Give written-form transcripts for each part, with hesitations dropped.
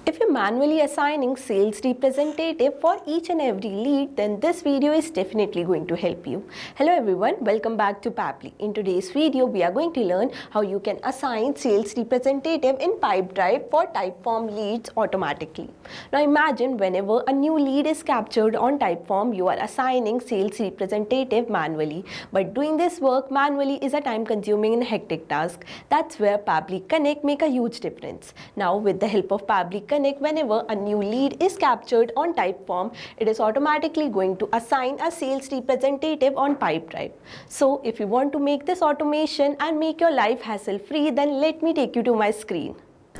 If you're manually assigning sales representative for each and every lead, then this video is definitely going to help you. Hello everyone, welcome back to Pabbly. In today's video, we are going to learn how you can assign sales representative in Pipedrive for Typeform leads automatically. Now imagine whenever a new lead is captured on Typeform, you are assigning sales representative manually. But doing this work manually is a time-consuming and hectic task. That's where Pabbly Connect make a huge difference. Now with the help of Pabbly Connect, whenever a new lead is captured on Typeform, it is automatically going to assign a sales representative on Pipedrive. So if you want to make this automation and make your life hassle-free, then let me take you to my screen.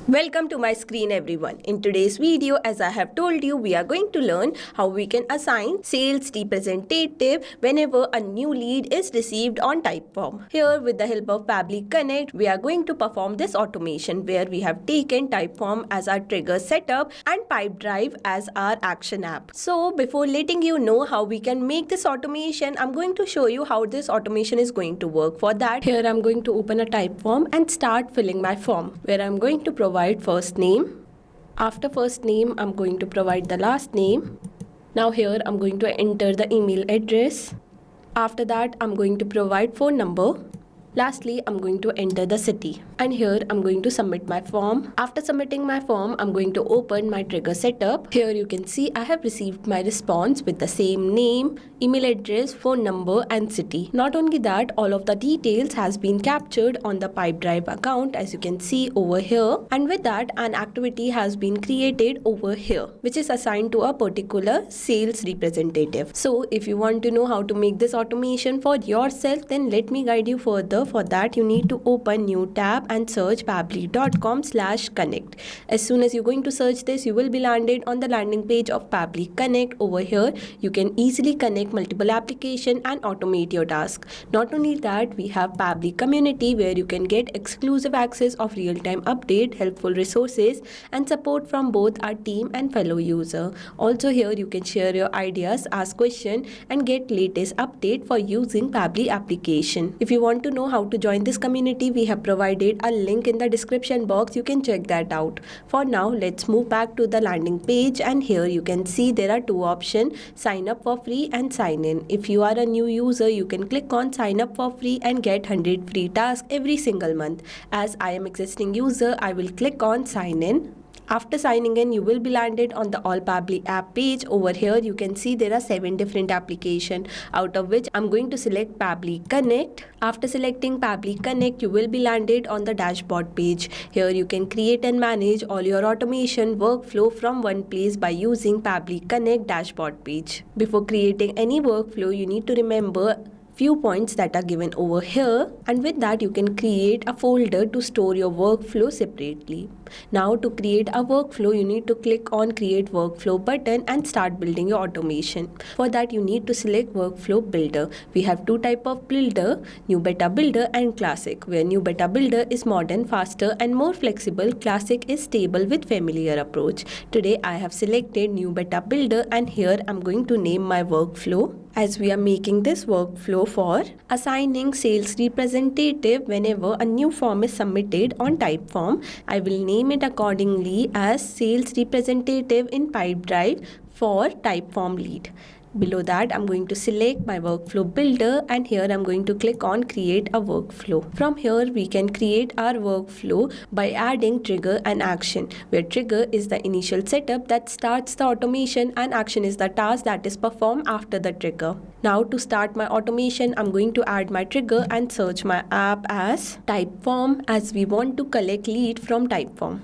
Welcome to my screen everyone. In today's video, as I have told you, we are going to learn how we can assign sales representative whenever a new lead is received on Typeform. Here with the help of Pabbly Connect, we are going to perform this automation where we have taken Typeform as our trigger setup and Pipedrive as our action app. So before letting you know how we can make this automation, I'm going to show you how this automation is going to work. For that, here I'm going to open a Typeform and start filling my form where I'm going to provide first name. After first name, I'm going to provide the last name. Now here I'm going to enter the email address. After that, I'm going to provide phone number. Lastly, I'm going to enter the city. And here I'm going to submit my form. After submitting my form, I'm going to open my trigger setup. Here you can see I have received my response with the same name, email address, phone number and city. Not only that, all of the details has been captured on the Pipedrive account as you can see over here. And with that, an activity has been created over here, which is assigned to a particular sales representative. So if you want to know how to make this automation for yourself, then let me guide you further. For that, you need to open new tab and search pabbly.com/connect. As soon as you're going to search this, you will be landed on the landing page of Pabbly Connect. Over here, you can easily connect multiple applications and automate your task. Not only that, we have Pabbly Community where you can get exclusive access of real-time update, helpful resources and support from both our team and fellow user. Also here, you can share your ideas, ask questions and get latest update for using Pabbly application. If you want to know how to join this community, we have provided a link in the description box. You can check that out. For now, let's move back to the landing page and here you can see there are two options, sign up for free and sign in. If you are a new user, you can click on sign up for free and get 100 free tasks every single month. As I am existing user, I will click on sign in. After signing in, you will be landed on the All Pabbly app page. Over here, you can see there are 7 different applications, out of which I'm going to select Pabbly Connect. After selecting Pabbly Connect, you will be landed on the dashboard page. Here, you can create and manage all your automation workflow from one place by using Pabbly Connect dashboard page. Before creating any workflow, you need to remember few points that are given over here, and with that you can create a folder to store your workflow separately. Now to create a workflow, you need to click on create workflow button and start building your automation. For that you need to select workflow builder. We have two types of builder, new beta builder and classic, where new beta builder is modern, faster and more flexible. Classic is stable with familiar approach. Today I have selected new beta builder and here I'm going to name my workflow, as we are making this workflow for assigning sales representative whenever a new form is submitted on Typeform. I will name it accordingly as sales representative in Pipedrive for Typeform lead. Below that, I'm going to select my workflow builder and here I'm going to click on create a workflow. From here, we can create our workflow by adding trigger and action, where trigger is the initial setup that starts the automation and action is the task that is performed after the trigger. Now to start my automation, I'm going to add my trigger and search my app as Typeform, as we want to collect lead from Typeform.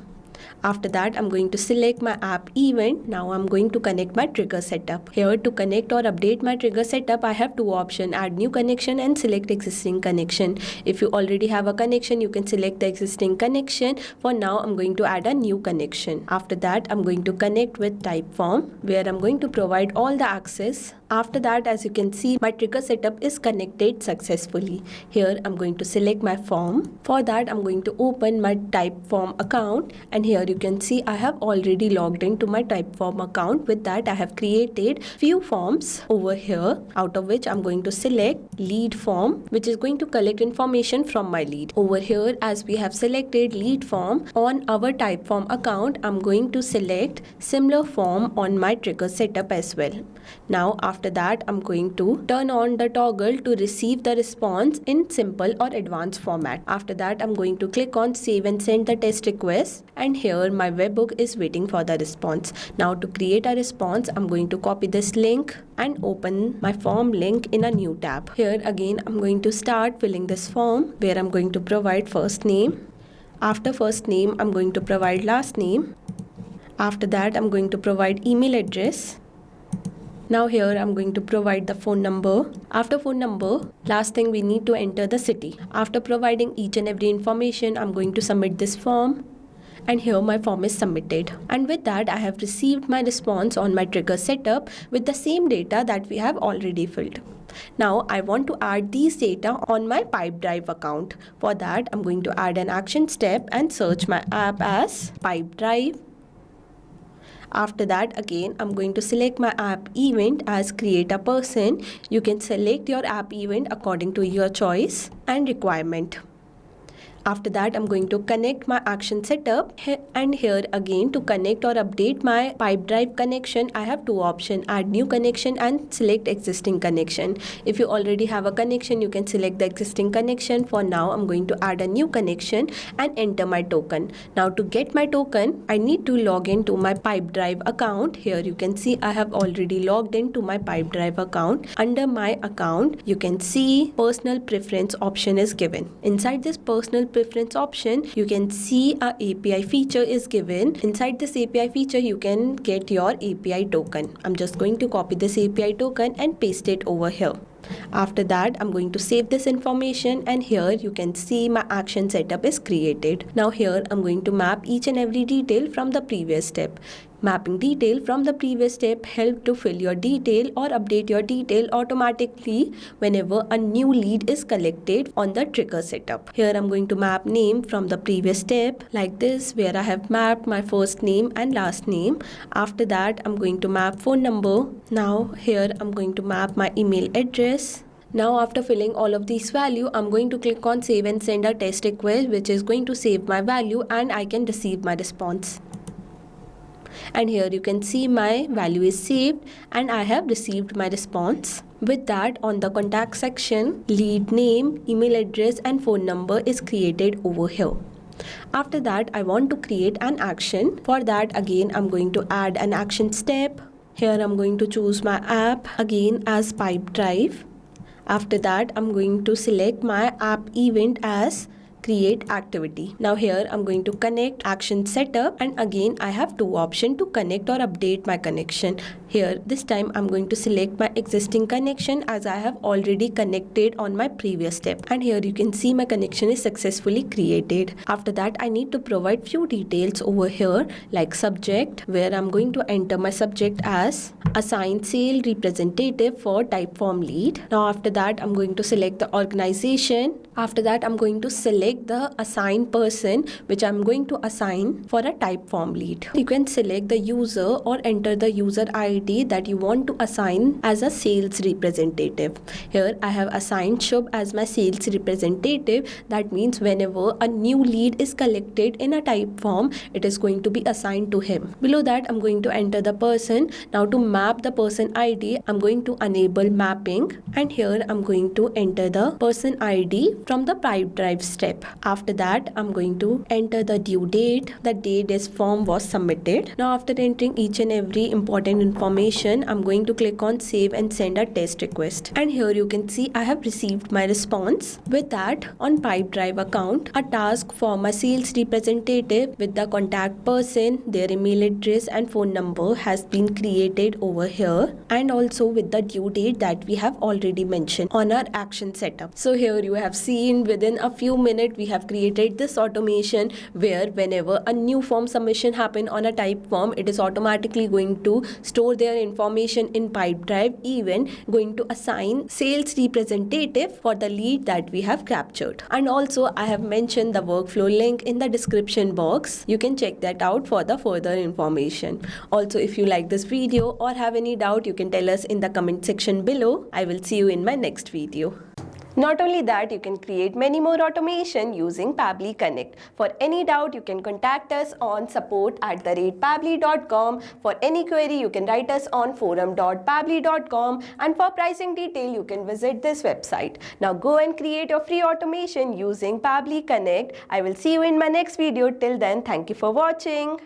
After that, I'm going to select my app event. Now I'm going to connect my trigger setup. Here to connect or update my trigger setup, I have two options, add new connection and select existing connection. If you already have a connection, you can select the existing connection. For now, I'm going to add a new connection. After that, I'm going to connect with Typeform, where I'm going to provide all the access. After that, as you can see, my trigger setup is connected successfully. Here, I'm going to select my form. For that, I'm going to open my Typeform account and here you can see I have already logged into my Typeform account. With that, I have created few forms over here, out of which I'm going to select lead form, which is going to collect information from my lead. Over here, as we have selected lead form on our Typeform account, I'm going to select similar form on my trigger setup as well. Now after that, I'm going to turn on the toggle to receive the response in simple or advanced format. After that, I'm going to click on save and send the test request, and here my webhook is waiting for the response. Now to create a response, I'm going to copy this link and open my form link in a new tab. Here again, I'm going to start filling this form where I'm going to provide first name. After first name, I'm going to provide last name. After that, I'm going to provide email address. Now here I'm going to provide the phone number. After phone number, last thing we need to enter the city. After providing each and every information, I'm going to submit this form. And here my form is submitted. And with that, I have received my response on my trigger setup with the same data that we have already filled. Now I want to add these data on my Pipedrive account. For that, I'm going to add an action step and search my app as Pipedrive. After that, again, I'm going to select my app event as create a person. You can select your app event according to your choice and requirement. After that, I'm going to connect my action setup, and here again to connect or update my Pipedrive connection, I have two options: add new connection and select existing connection. If you already have a connection, you can select the existing connection. For now, I'm going to add a new connection and enter my token. Now to get my token, I need to log into my Pipedrive account. Here you can see I have already logged into my Pipedrive account. Under my account, you can see personal preference option is given. Inside this personal preference option, you can see a API feature is given. Inside this API feature, you can get your API token. I'm just going to copy this API token and paste it over here. After that, I'm going to save this information, and here you can see my action setup is created. Now here I'm going to map each and every detail from the previous step. Mapping detail from the previous step help to fill your detail or update your detail automatically whenever a new lead is collected on the trigger setup. Here I'm going to map name from the previous step like this, where I have mapped my first name and last name. After that, I'm going to map phone number. Now here I'm going to map my email address. Now after filling all of these value, I'm going to click on save and send a test request, which is going to save my value and I can receive my response. And here you can see my value is saved and I have received my response. With that, on the contact section, lead name, email address and phone number is created over here. After that, I want to create an action. For that, again, I'm going to add an action step. Here I'm going to choose my app again as Pipedrive. After that, I'm going to select my app event as create activity. Now here I'm going to connect action setup, and again I have two options to connect or update my connection. Here this time I'm going to select my existing connection as I have already connected on my previous step, and here you can see my connection is successfully created. After that, I need to provide few details over here like subject, where I'm going to enter my subject as assign sale representative for Typeform lead. Now after that, I'm going to select the organization. After that, I'm going to select the assigned person which I'm going to assign for a Typeform lead. You can select the user or enter the user ID that you want to assign as a sales representative. Here I have assigned Shubh as my sales representative. That means whenever a new lead is collected in a Typeform, it is going to be assigned to him. Below that, I'm going to enter the person. Now to map the person ID, I'm going to enable mapping, and here I'm going to enter the person ID from the Pipedrive step. After that, I'm going to enter the due date, the day this form was submitted. Now after entering each and every important information, I'm going to click on save and send a test request. And here you can see I have received my response. With that, on Pipedrive account, a task for my sales representative with the contact person, their email address and phone number has been created over here, and also with the due date that we have already mentioned on our action setup. So here you have seen seen within a few minutes we have created this automation where whenever a new form submission happen on a Typeform, it is automatically going to store their information in Pipedrive, even going to assign sales representative for the lead that we have captured. And also I have mentioned the workflow link in the description box. You can check that out for the further information. Also, if you like this video or have any doubt, you can tell us in the comment section below. I will see you in my next video. Not only that, you can create many more automation using Pabbly Connect. For any doubt, you can contact us on support@pabbly.com. For any query, you can write us on forum.pabbly.com, and for pricing detail, you can visit this website. Now go and create your free automation using Pabbly Connect. I will see you in my next video. Till then, thank you for watching.